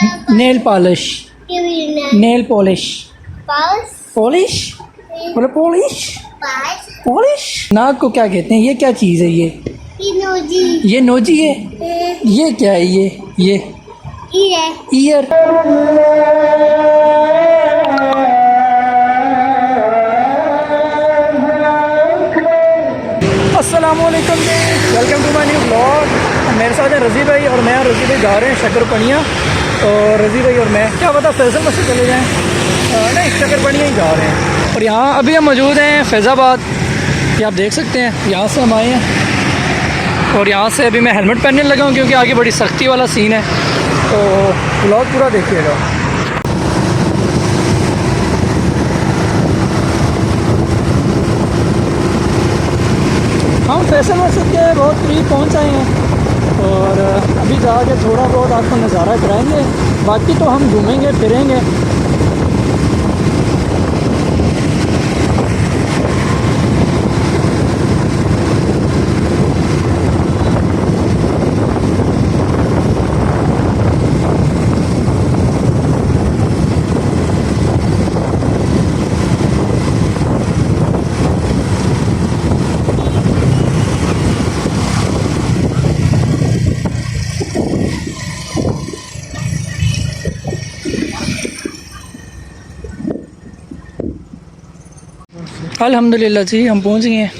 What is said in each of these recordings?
Nail polish, nail polish, polish, बोले polish, polish. नाक को क्या कहते हैं? ये क्या चीज़ है? ये नोजी है। ये क्या है? ये ईयर। अस्सलामुअलैकुम ji, welcome to my new blog. मेरे साथ है रज़ी भाई और मैं। रज़ी भाई जा रहे हैं शकरपनिया, और रज़ी भाई और मैं क्या पता फैसल मस्जिद चले जाएँ, नहीं शकरपनिया ही जा रहे हैं। और यहाँ अभी हम मौजूद हैं फैज़ाबाद, ये आप देख सकते हैं। यहाँ से हम आए हैं और यहाँ से अभी मैं हेलमेट पहनने लगा हूँ क्योंकि आगे बड़ी सख्ती वाला सीन है, तो ब्लॉग पूरा देखिएगा। हम फैसल मस्जिद के बहुत करीब पहुँच आए हैं और अभी जाके थोड़ा बहुत आपको नज़ारा कराएंगे, बाकी तो हम घूमेंगे फिरेंगे। अल्हम्दुलिल्लाह जी, हम पहुंच गए हैं।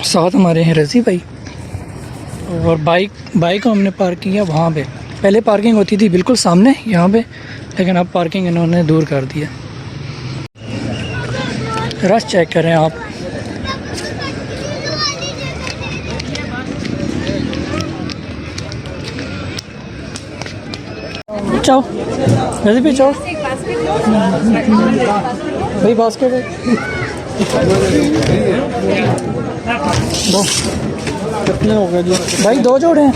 साथ हमारे हैं रज़ी भाई, और बाइक को हमने पार्क किया वहाँ पे। पहले पार्किंग होती थी बिल्कुल सामने यहाँ पे, लेकिन अब पार्किंग इन्होंने दूर कर दिया। रश चेक करें आप। चाओ रज़ी भाई, चाओ भाई, बास्केट है दो। कितने हो गए जी भाई? दो जोड़े हैं,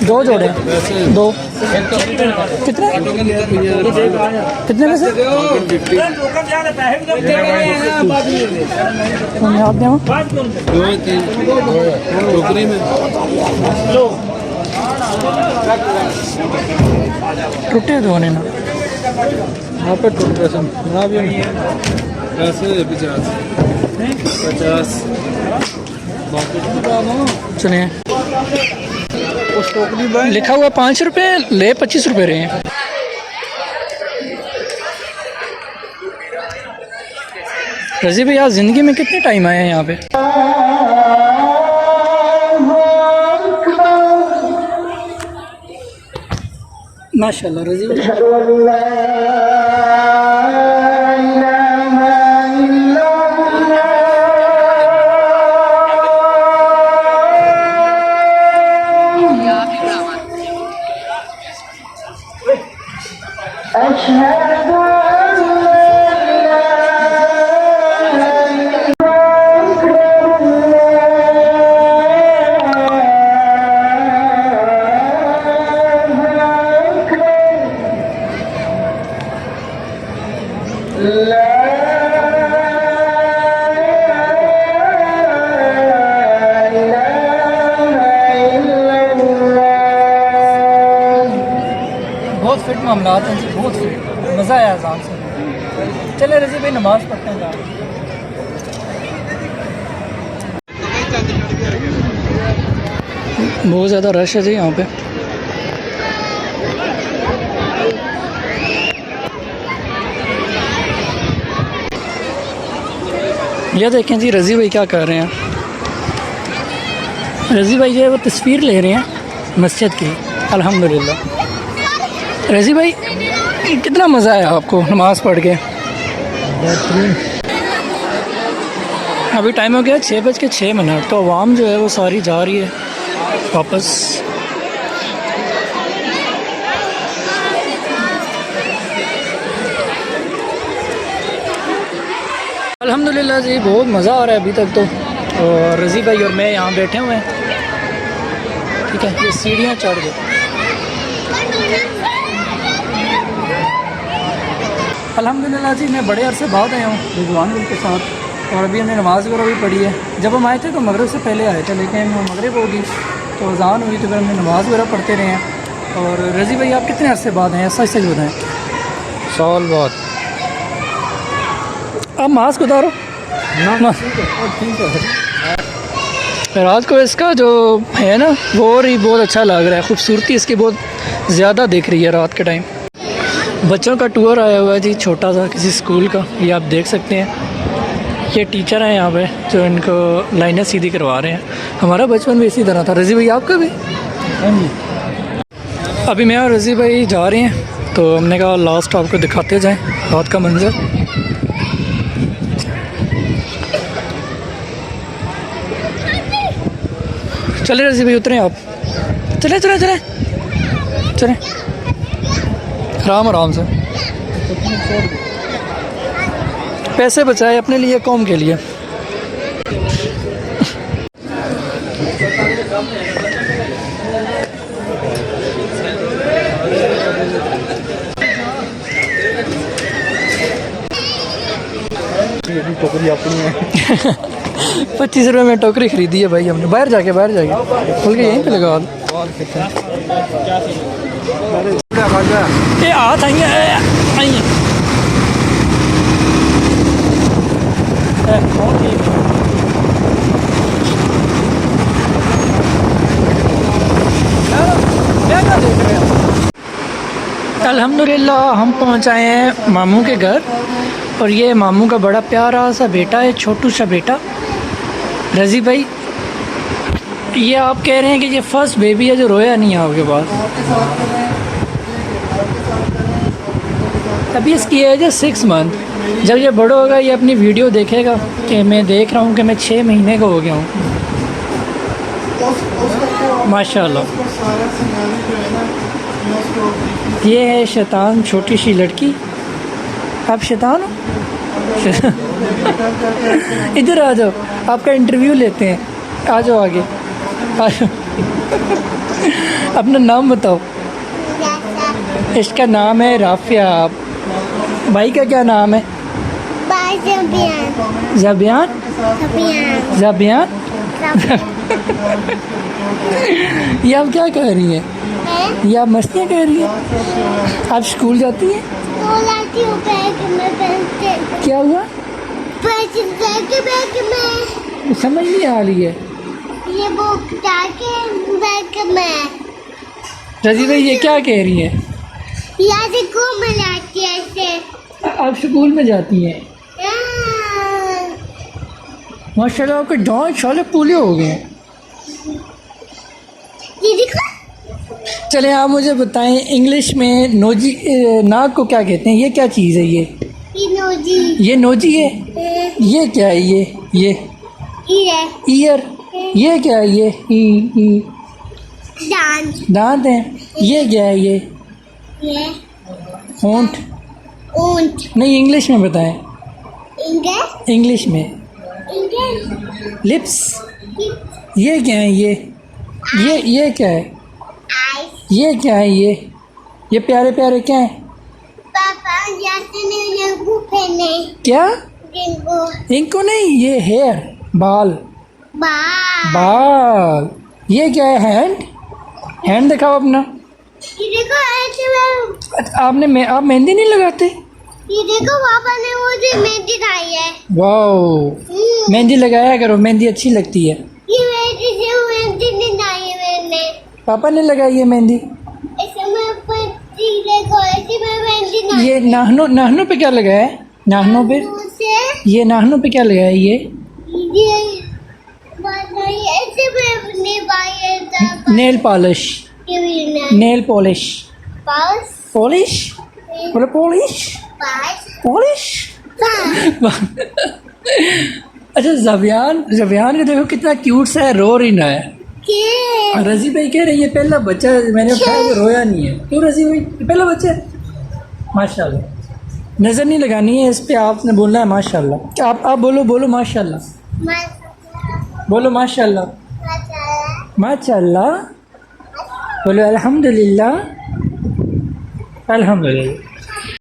दो जोड़े हैं, दो। कितने कितने पैसे? आप दें टोकरी में टूटे दो ने ना, यहाँ पे टूट ना भी पैसे 50 सुनिए, उस टोकरी में लिखा हुआ 5 रुपये, ले 25 रुपये रहे हैं। रज़ी भाई, आज ज़िंदगी में कितने टाइम आए हैं यहाँ पे? माशाल्लाह रज़ी भाई। बहुत फिट मामला हैं जी, बहुत फिट। मज़ा आया अज़ान से। चले रज़ी भाई, नमाज़ पढ़ते हैं जा। बहुत ज़्यादा रश है जी यहाँ पे। ये देखें जी, रज़ी भाई क्या कर रहे हैं। रज़ी भाई जो है वो तस्वीर ले रहे हैं मस्जिद की। अल्हम्दुलिल्लाह। रज़ी भाई, कितना मज़ा आया आपको नमाज़ पढ़ के? अभी टाइम हो गया 6:06, तो आवाम जो है वो सारी जा रही है वापस। अल्हम्दुलिल्लाह जी, बहुत मज़ा आ रहा है अभी तक तो। और रज़ी भाई और मैं यहाँ बैठे हुए हैं, ठीक है। ये सीढ़ियाँ चढ़ गए। अल्हम्दुलिल्लाह जी, मैं बड़े अरसे बाद आया हूँ रिजवान भाई के साथ, और अभी हमने नमाज़ वगैरह भी पढ़ी है। जब हम आए थे तो मगरिब से पहले आए थे, लेकिन मगरिब होगी तो अज़ान हुई तो फिर हमने नमाज़ वगैरह पढ़ते रहे हैं। और रज़ी भाई आप कितने अरसे बाद हैं, सच सच बताएं। साल बाद आप मास्क उतारो ना। ठीक है। रात को इसका जो है ना वो और ही बहुत अच्छा लग रहा है, खूबसूरती इसकी बहुत ज़्यादा दिख रही है रात के टाइम। बच्चों का टूर आया हुआ है जी, छोटा सा किसी स्कूल का, ये आप देख सकते हैं। ये टीचर हैं यहाँ पे जो इनको लाइनें सीधी करवा रहे हैं। हमारा बचपन भी इसी तरह था। रज़ी भाई आपका भी? हाँ जी। अभी मैं और रज़ी भाई जा रहे हैं तो हमने कहा लास्ट आपको दिखाते जाएं रात का मंजर। चले रज़ी भाई उतरें आप, चले चले चले चले आराम आराम से। पैसे बचाए अपने लिए, कौम के लिए। टोकरी अपनी है। 25 रुपये में टोकरी खरीदी है भाई हमने, बाहर जाके खोल के यहीं पे लगा दो। ये हाथ आई अल्हम्दुलिल्लाह हम पहुँच आए हैं मामू के घर। और ये मामू का बड़ा प्यारा सा बेटा है, छोटू सा बेटा रज़ी भाई। ये आप कह रहे हैं कि ये फर्स्ट बेबी है जो रोया नहीं है आपके पास। अभी इसकी एज है 6 मंथ। जब ये बड़ा होगा ये अपनी वीडियो देखेगा कि मैं देख रहा हूँ कि मैं 6 महीने का हो गया हूँ। माशाल्लाह। ये है शैतान, छोटी सी लड़की। आप शैतान हो? इधर आ जाओ, आपका इंटरव्यू लेते हैं। आ जाओ आगे, आ जाओ। अपना नाम बताओ। इसका नाम है राफिया। भाई का क्या नाम है? ज़बियान। ज़बियान। ये आप क्या कह रही हैं? ये आप मस्तियाँ कह रही हैं? आप स्कूल जाती हैं? क्या हुआ? बैग में समझ नहीं आ रही है। ये बुक जाके बैग में। रज़ी भाई ये क्या कह रही है? यहाँ से घूम जाती है ऐसे। आप स्कूल में जाती हैं? माशाल्लाह आपके दांत साले पूरे हो गए हैं। चले आप मुझे बताएं इंग्लिश में नोजी नाक को क्या कहते हैं? ये क्या चीज़ है? ये नोजी। ये नोजी है? ये क्या है? ये ईयर। ये क्या है? ये दांत है। ये क्या है? ये होंठ। नहीं इंग्लिश में बताएं। इंग्लिश में लिप्स। ये क्या है? ये क्या है? ये क्या है? ये प्यारे प्यारे क्या है? पापा क्या? इनको नहीं, ये हेयर, बाल। ये क्या है? हैंड दिखाओ अपना। आप मेहंदी नहीं लगाते? ये देखो पापा ने मुझे मेहंदी लाई है। वाओ, मेहंदी लगाया करो, मेहंदी अच्छी लगती है। ये मेहंदी नहीं लाई है मैंने। पापा ने लगाई है मेहंदी। ये नाखनों पे क्या लगाया है? नाखनों पे? ये नाखनों पे क्या लगाया है? ये nail polish. Nail polish. Polish बोलो, पॉलिश। अच्छा ज़बियान को देखो कितना क्यूट सा है, रो रही ना है। रज़ी भाई कह रही है पहला बच्चा मैंने उठाया तो रोया नहीं है। क्यों रज़ी भाई? पहला बच्चा है? माशाल्लाह। नज़र नहीं लगानी है इस पे, आपने बोलना है माशाल्लाह। आप बोलो माशाल्लाह। बोलो माशाल्लाह। माशाल्लाह। बोलो अल्हम्दुलिल्लाह।